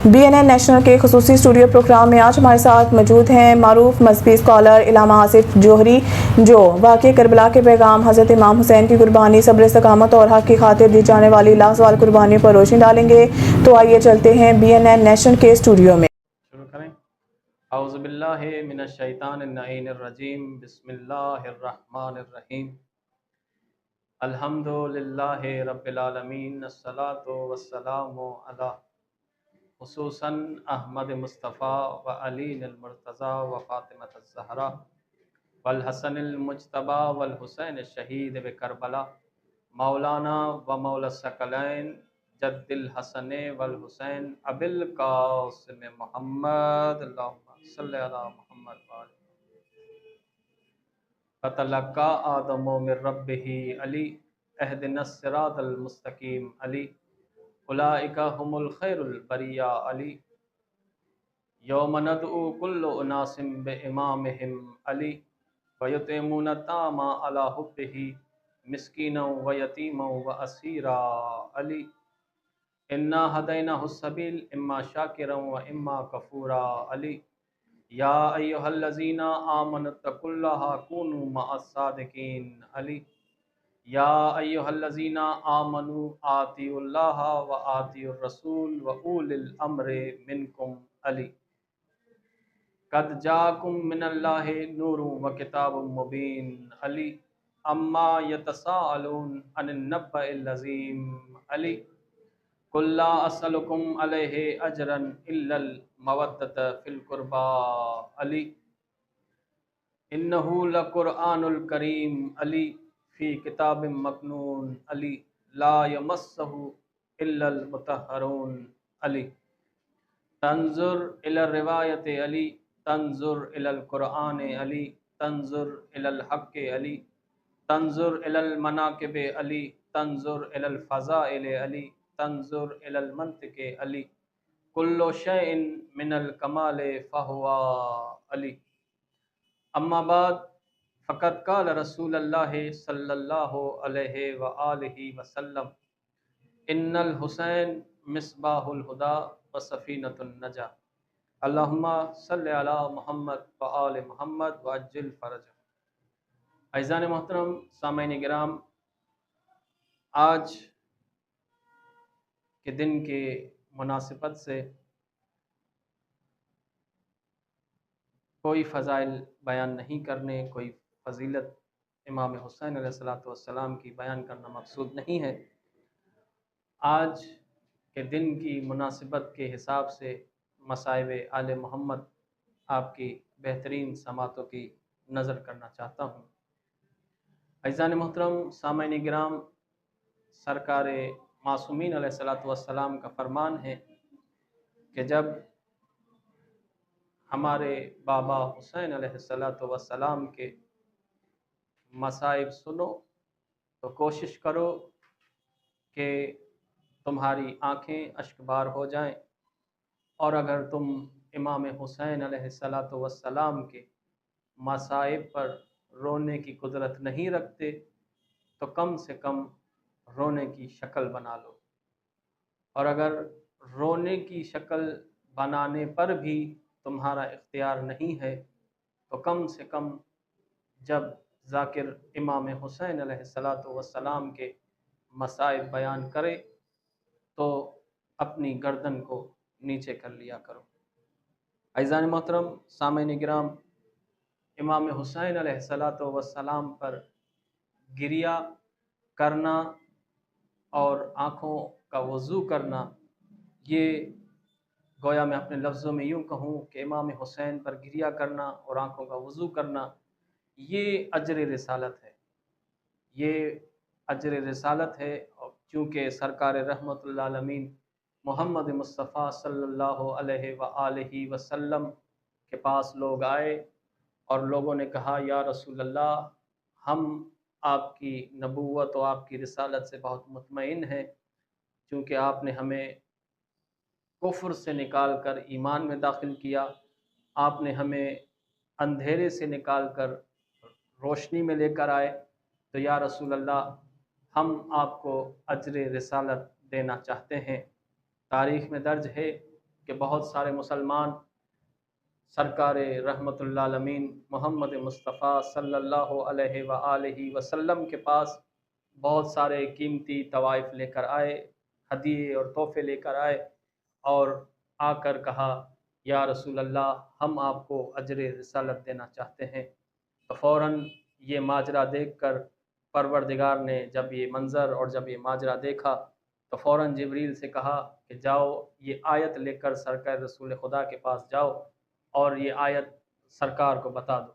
BNN national کے خصوصی studio programme میں آج ہمارے ساتھ موجود ہیں معروف مذہبی اسکالر علامہ آصف جوہری، جو واقعہ کربلا کے پیغام حضرت امام حسین کی قربانی، صبر، استقامت اور حق کی خاطر دی جانے والی لازوال قربانیوں پر روشنی ڈالیں گے۔ تو آئیے چلتے ہیں BNN نیشنل کے اسٹوڈیو میں۔ شروع کریں۔ اعوذ باللہ من الشیطان اللعین الرجیم، بسم اللہ الرحمن الرحیم، الحمد للہ رب العالمین، الصلاۃ والسلام علی خصوصاً احمد مصطفیٰ و علی المرتضیٰ و فاطمۃ الزہرا والحسن المجتبیٰ والحسین الشہید بکربلا، مولانا و مولا الثقلین جد الحسن والحسین ابی القاسم محمد، اللہم صلی علی محمد وآلہ۔ فتلقى آدم من ربہ علی، اہدنا الصراط المستقیم علی، اولئک هم الخیر البریہ علی، یوم ندعو کل اناس بامامہم علی، ویطعمون الطعام علی حبہ مسکینا ویتیما واسیرا علی، انا ہدیناہ السبیل اما شاکرا و اما کفورا علی، یا ایہا الذین آمنوا اتقوا اللہ کونوا مع الصادقین علی، یا ایہا الذین آمنوا اطیعوا اللہ و اطیعوا الرسول و اولی الامر منکم علی، قد جاءکم من اللہ نور و کتاب مبین علی، اما یتساءلون عن النبأ العظیم علی، قل لا اسألکم علیہ اجرا الا المودۃ فی القربى علی، انہ لقرآن الکریم علی، فی کتاب مکنون علی، لا یمسہ الا المطہرون علی، تنظر الی الروایت علی، تنظر الی القرآن علی، تنظر الی الحق علی، تنظر الی المناقب علی، تنظر الی الفضائل علی، تنظر الی المنطق علی، کل شیء من الکمال فہو علی، اما بعد، فقد قال رسول اللہ صلی اللہ علیہ وآلہ وسلم، ان الحسین مصباح الہدی و سفینۃ النجاۃ، اللہم صلی علی محمد وآل محمد وعجل فرجہ۔ عزیزان محترم، سامعین کرام، آج کے دن کے مناسبت سے کوئی فضائل بیان نہیں کرنے، کوئی فضیلت امام حسین علیہ السلام کی بیان کرنا مقصود نہیں ہے۔ آج کے دن کی مناسبت کے حساب سے مصائب آل محمد آپ کی بہترین سماعتوں کی نظر کرنا چاہتا ہوں۔ عزیزان محترم، سامعین کرام، سرکار معصومین علیہ السلام کا فرمان ہے کہ جب ہمارے بابا حسین علیہ السلام کے مصائب سنو تو کوشش کرو کہ تمہاری آنکھیں اشک بار ہو جائیں، اور اگر تم امام حسین علیہ السلام کے مصائب پر رونے کی قدرت نہیں رکھتے تو کم سے کم رونے کی شکل بنا لو، اور اگر رونے کی شکل بنانے پر بھی تمہارا اختیار نہیں ہے تو کم سے کم جب ذاکر امام حسین علیہ السلام کے مصائب بیان کرے تو اپنی گردن کو نیچے کر لیا کرو۔ عزیزان محترم، سامعین کرام، امام حسین علیہ السلام پر گریہ کرنا اور آنکھوں کا وضو کرنا، یہ گویا میں اپنے لفظوں میں یوں کہوں کہ امام حسین پر گریہ کرنا اور آنکھوں کا وضو کرنا یہ اجر رسالت ہے، یہ اجر رسالت ہے۔ اور چونکہ سرکار رحمت اللہ عالمین محمد مصطفیٰ صلی اللہ علیہ وآلہ وسلم کے پاس لوگ آئے اور لوگوں نے کہا، یا رسول اللہ، ہم آپ کی نبوت و آپ کی رسالت سے بہت مطمئن ہیں، چونکہ آپ نے ہمیں کفر سے نکال کر ایمان میں داخل کیا، آپ نے ہمیں اندھیرے سے نکال کر روشنی میں لے کر آئے، تو یا رسول اللہ، ہم آپ کو اجر رسالت دینا چاہتے ہیں۔ تاریخ میں درج ہے کہ بہت سارے مسلمان سرکار رحمت اللہ علمین محمد مصطفیٰ صلی اللہ علیہ وآلہ وسلم کے پاس بہت سارے قیمتی طوائف لے کر آئے، ہدیے اور تحفے لے کر آئے، اور آ کر کہا یا رسول اللہ ہم آپ کو اجر رسالت دینا چاہتے ہیں۔ تو فوراً یہ ماجرا دیکھ کر پروردگار نے جب یہ منظر اور جب یہ ماجرا دیکھا تو فوراً جبریل سے کہا کہ جاؤ یہ آیت لے کر سرکار رسول خدا کے پاس جاؤ اور یہ آیت سرکار کو بتا دو۔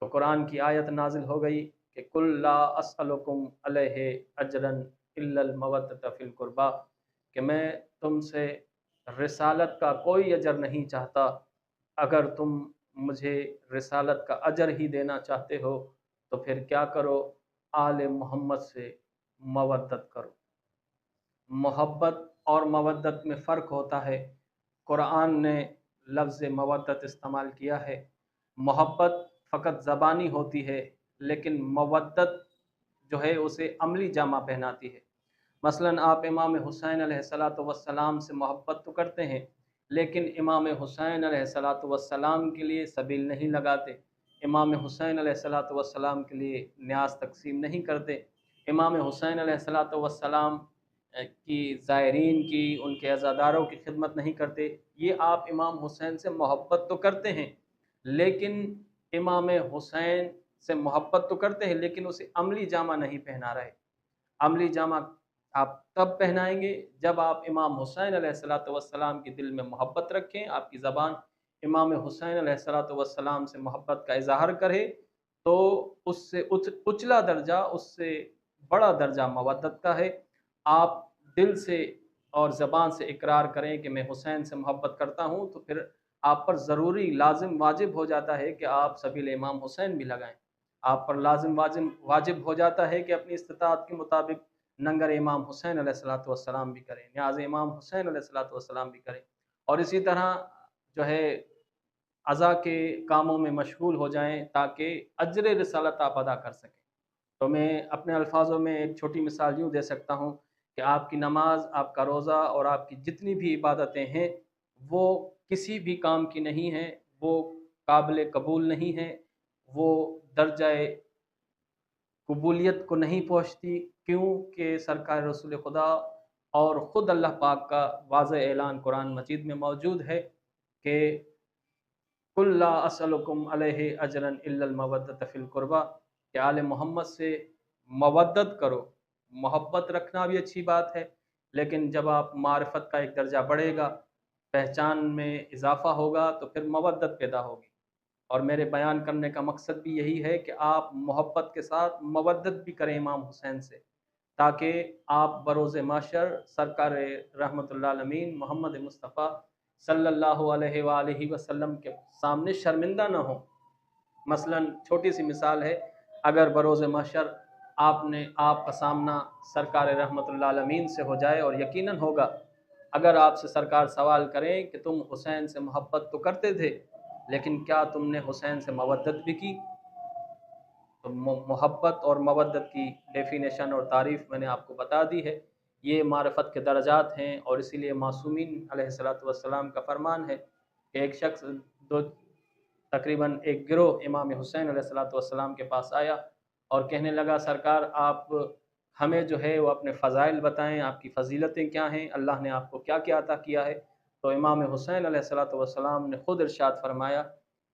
تو قرآن کی آیت نازل ہو گئی کہ کل لا اسألکم علیہ اجرا الا المودۃ فی القربى، کہ میں تم سے رسالت کا کوئی اجر نہیں چاہتا، اگر تم مجھے رسالت کا اجر ہی دینا چاہتے ہو تو پھر کیا کرو، آل محمد سے مودت کرو۔ محبت اور مودت میں فرق ہوتا ہے۔ قرآن نے لفظ مودت استعمال کیا ہے۔ محبت فقط زبانی ہوتی ہے، لیکن مودت جو ہے اسے عملی جامہ پہناتی ہے۔ مثلا آپ امام حسین علیہ السلام سے محبت تو کرتے ہیں، لیکن امام حسین علیہ السلام کے لیے سبیل نہیں لگاتے، امام حسین علیہ السلام کے لیے نیاز تقسیم نہیں کرتے، امام حسین علیہ السلام کی زائرین کی، ان کے عزاداروں کی خدمت نہیں کرتے۔ یہ آپ امام حسین سے محبت تو کرتے ہیں، لیکن امام حسین سے محبت تو کرتے ہیں لیکن اسے عملی جامہ نہیں پہنا رہے۔ عملی جامہ آپ تب پہنائیں گے جب آپ امام حسین علیہ السلام کی دل میں محبت رکھیں، آپ کی زبان امام حسین علیہ السلام سے محبت کا اظہار کرے، تو اس سے اچلا درجہ، اس سے بڑا درجہ مودت کا ہے۔ آپ دل سے اور زبان سے اقرار کریں کہ میں حسین سے محبت کرتا ہوں، تو پھر آپ پر ضروری لازم واجب ہو جاتا ہے کہ آپ سبیل امام حسین بھی لگائیں۔ آپ پر لازم واجب ہو جاتا ہے کہ اپنی استطاعت کے مطابق ننگر امام حسین علیہ السلام بھی کریں، نیاز امام حسین علیہ السلام بھی کریں، اور اسی طرح جو ہے عزا کے کاموں میں مشغول ہو جائیں تاکہ اجر رسالت آپ ادا کر سکیں۔ تو میں اپنے الفاظوں میں ایک چھوٹی مثال یوں دے سکتا ہوں کہ آپ کی نماز، آپ کا روزہ اور آپ کی جتنی بھی عبادتیں ہیں وہ کسی بھی کام کی نہیں ہیں، وہ قابل قبول نہیں ہیں، وہ درجہ قبولیت کو نہیں پہنچتی، کیونکہ سرکار رسول خدا اور خود اللہ پاک کا واضح اعلان قرآن مجید میں موجود ہے کہ قل لا اسألکم علیہ اجرا الا المودۃ فی القربى، کہ آل محمد سے مودت کرو۔ محبت رکھنا بھی اچھی بات ہے، لیکن جب آپ معرفت کا ایک درجہ بڑھے گا، پہچان میں اضافہ ہوگا، تو پھر مودت پیدا ہوگی۔ اور میرے بیان کرنے کا مقصد بھی یہی ہے کہ آپ محبت کے ساتھ مودت بھی کریں امام حسین سے، تاکہ آپ بروز محشر سرکار رحمت اللہ علمین محمد مصطفیٰ صلی اللہ علیہ وآلہ وسلم کے سامنے شرمندہ نہ ہوں۔ مثلا چھوٹی سی مثال ہے، اگر بروز محشر آپ کا سامنا سرکار رحمت اللہ علمین سے ہو جائے، اور یقیناً ہوگا، اگر آپ سے سرکار سوال کریں کہ تم حسین سے محبت تو کرتے تھے لیکن کیا تم نے حسین سے مودت بھی کی؟ تو محبت اور مودت کی ڈیفینیشن اور تعریف میں نے آپ کو بتا دی ہے۔ یہ معرفت کے درجات ہیں، اور اسی لیے معصومین علیہ السلام کا فرمان ہے کہ ایک شخص تقریباً ایک گروہ امام حسین علیہ السلام کے پاس آیا اور کہنے لگا سرکار آپ ہمیں جو ہے وہ اپنے فضائل بتائیں، آپ کی فضیلتیں کیا ہیں، اللہ نے آپ کو کیا کیا عطا کیا ہے۔ تو امام حسین علیہ السلام نے خود ارشاد فرمایا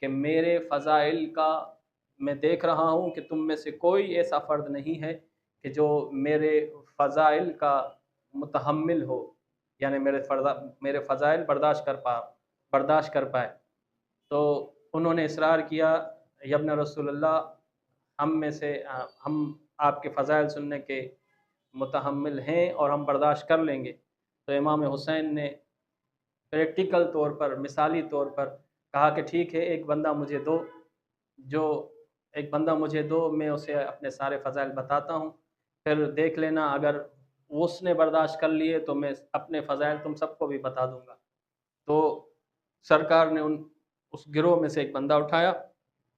کہ میرے فضائل کا میں دیکھ رہا ہوں کہ تم میں سے کوئی ایسا فرد نہیں ہے کہ جو میرے فضائل کا متحمل ہو، یعنی میرے فضائل برداشت کر پائے۔ تو انہوں نے اصرار کیا ابن رسول اللہ، ہم آپ کے فضائل سننے کے متحمل ہیں اور ہم برداشت کر لیں گے۔ تو امام حسین نے پریکٹیکل طور پر، مثالی طور پر کہا کہ ٹھیک ہے، ایک بندہ مجھے دو، میں اسے اپنے سارے فضائل بتاتا ہوں، پھر دیکھ لینا، اگر اس نے برداشت کر لیے تو میں اپنے فضائل تم سب کو بھی بتا دوں گا۔ تو سرکار نے اس گروہ میں سے ایک بندہ اٹھایا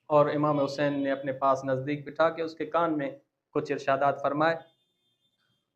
اور امام حسین نے اپنے پاس نزدیک بٹھا کے اس کے کان میں کچھ ارشادات فرمائے،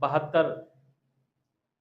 72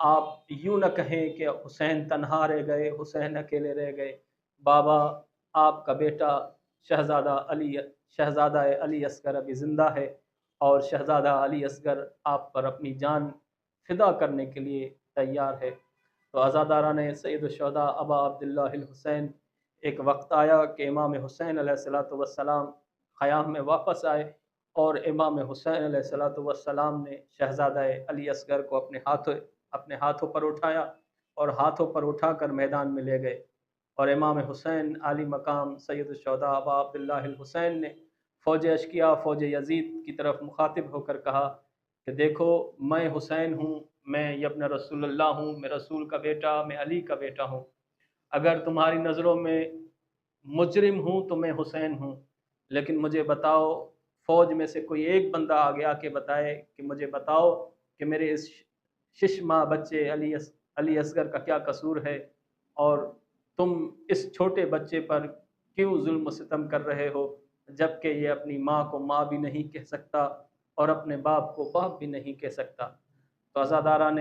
آپ یوں نہ کہیں کہ حسین تنہا رہ گئے، حسین اکیلے رہ گئے۔ بابا، آپ کا بیٹا شہزادہ علی اصغر ابھی زندہ ہے، اور شہزادہ علی اصغر آپ پر اپنی جان فدا کرنے کے لیے تیار ہے۔ تو عزاداران سید الشہداء ابا عبداللہ الحسین، ایک وقت آیا کہ امام حسین علیہ السلام خیام میں واپس آئے، اور امام حسین علیہ السلام نے شہزادہ علی اصغر کو اپنے ہاتھوں پر اٹھایا، اور ہاتھوں پر اٹھا کر میدان میں لے گئے۔ اور امام حسین عالی مقام سید الشہداء ابا عبداللہ الحسین نے فوج اشکیا، فوج یزید کی طرف مخاطب ہو کر کہا کہ دیکھو، میں حسین ہوں، میں ابن رسول اللہ ہوں، میں رسول کا بیٹا، میں علی کا بیٹا ہوں۔ اگر تمہاری نظروں میں مجرم ہوں تو میں حسین ہوں، لیکن مجھے بتاؤ، فوج میں سے کوئی ایک بندہ آگے آ کے بتائے کہ مجھے بتاؤ کہ میرے اس 6 ماہ بچے علی اصغر کا کیا قصور ہے، اور تم اس چھوٹے بچے پر کیوں ظلم و ستم کر رہے ہو، جبکہ یہ اپنی ماں کو ماں بھی نہیں کہہ سکتا اور اپنے باپ کو باپ بھی نہیں کہہ سکتا۔ تو عزاداران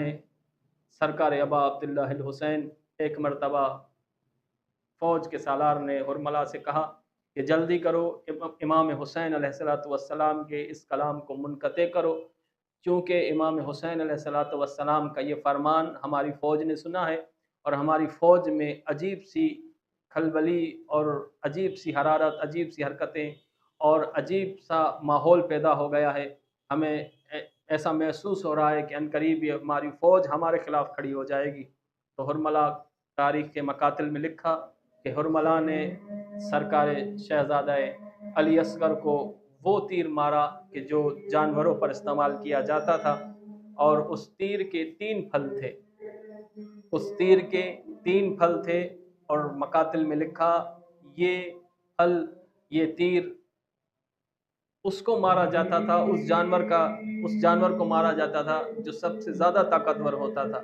سرکار ابا عبداللہ الحسین، ایک مرتبہ فوج کے سالار نے ہرملا سے کہا کہ جلدی کرو، امام حسین علیہ السلام کے اس کلام کو منقطع کرو، چونکہ امام حسین علیہ السلام کا یہ فرمان ہماری فوج نے سنا ہے، اور ہماری فوج میں عجیب سی کھلبلی اور عجیب سی حرارت، عجیب سی حرکتیں اور عجیب سا ماحول پیدا ہو گیا ہے۔ ہمیں ایسا محسوس ہو رہا ہے کہ عنقریب یہ ہماری فوج ہمارے خلاف کھڑی ہو جائے گی۔ تو ہرملا تاریخ کے مقاتل میں لکھا کہ ہرملا نے سرکار شہزادہ علی اصغر کو وہ تیر مارا کہ جو جانوروں پر استعمال کیا جاتا تھا، اور اس تیر کے 3 پھل تھے، اس تیر کے 3 پھل تھے، اور مقاتل میں لکھا یہ پھل، یہ تیر اس کو مارا جاتا تھا، اس جانور کو مارا جاتا تھا جو سب سے زیادہ طاقتور ہوتا تھا۔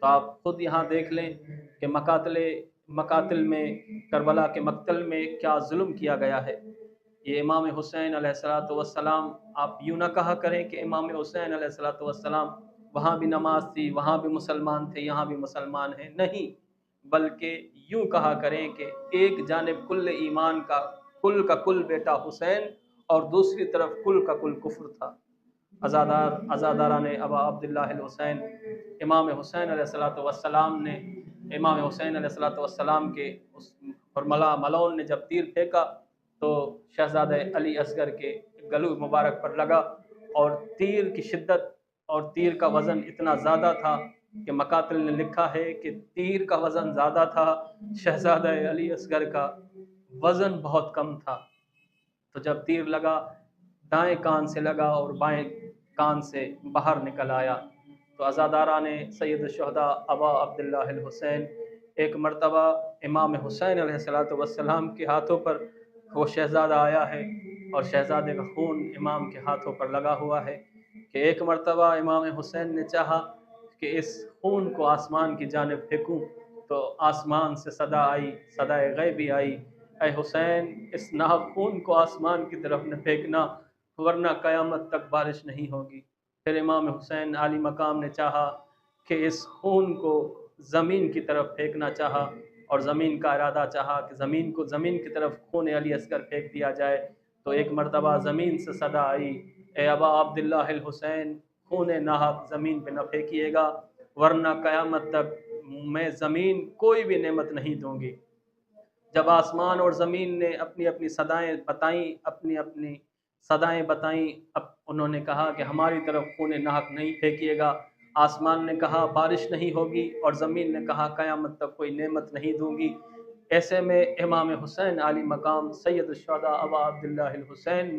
تو آپ خود یہاں دیکھ لیں کہ مقاتل میں، کربلا کے مقتل میں کیا ظلم کیا گیا ہے۔ یہ امام حسین علیہ السلام، آپ یوں نہ کہا کریں کہ امام حسین علیہ السلام وہاں بھی نماز تھی، وہاں بھی مسلمان تھے، یہاں بھی مسلمان ہیں، نہیں، بلکہ یوں کہا کریں کہ ایک جانب کل ایمان کا کل بیٹا حسین، اور دوسری طرف کل کا کل کفر تھا۔ عزاداران ابا عبداللہ الحسین، امام حسین علیہ السلام نے، امام حسین علیہ السلام کے اس ہرملا ملعون نے جب تیر پھینکا تو شہزادہ علی اصغر کے گلو مبارک پر لگا، اور تیر کی شدت اور تیر کا وزن اتنا زیادہ تھا کہ مقاتل نے لکھا ہے کہ تیر کا وزن زیادہ تھا، شہزادہ علی اصغر کا وزن بہت کم تھا۔ تو جب تیر لگا، دائیں کان سے لگا اور بائیں کان سے باہر نکل آیا۔ تو عزاداران سید الشہداء ابا عبداللہ الحسین، ایک مرتبہ امام حسین علیہ السلام کے ہاتھوں پر وہ شہزادہ آیا ہے، اور شہزادے کا خون امام کے ہاتھوں پر لگا ہوا ہے، کہ ایک مرتبہ امام حسین نے چاہا کہ اس خون کو آسمان کی جانب پھینکوں، تو آسمان سے صدا آئی، صدائے غیبی آئی، اے حسین، اس ناخون کو آسمان کی طرف نہ پھینکنا، ورنہ قیامت تک بارش نہیں ہوگی۔ پھر امام حسین عالی مقام نے چاہا کہ اس خون کو زمین کی طرف پھینکنا چاہا، اور زمین کا ارادہ چاہا کہ زمین کی طرف خون علی اصغر پھینک دیا جائے۔ تو ایک مرتبہ زمین سے صدا آئی، اے ابا عبداللہ الحسین، خون ناحق زمین پہ نہ پھینکیے گا، ورنہ قیامت تک میں زمین کوئی بھی نعمت نہیں دوں گی۔ جب آسمان اور زمین نے اپنی صدائیں بتائیں، اب انہوں نے کہا کہ ہماری طرف خون ناحق نہیں پھینکیے گا، آسمان نے کہا بارش نہیں ہوگی، اور زمین نے کہا قیامت تک کوئی نعمت نہیں دوں گی۔ ایسے میں امام حسین عالی مقام سید الشہداء ابا عبداللہ الحسین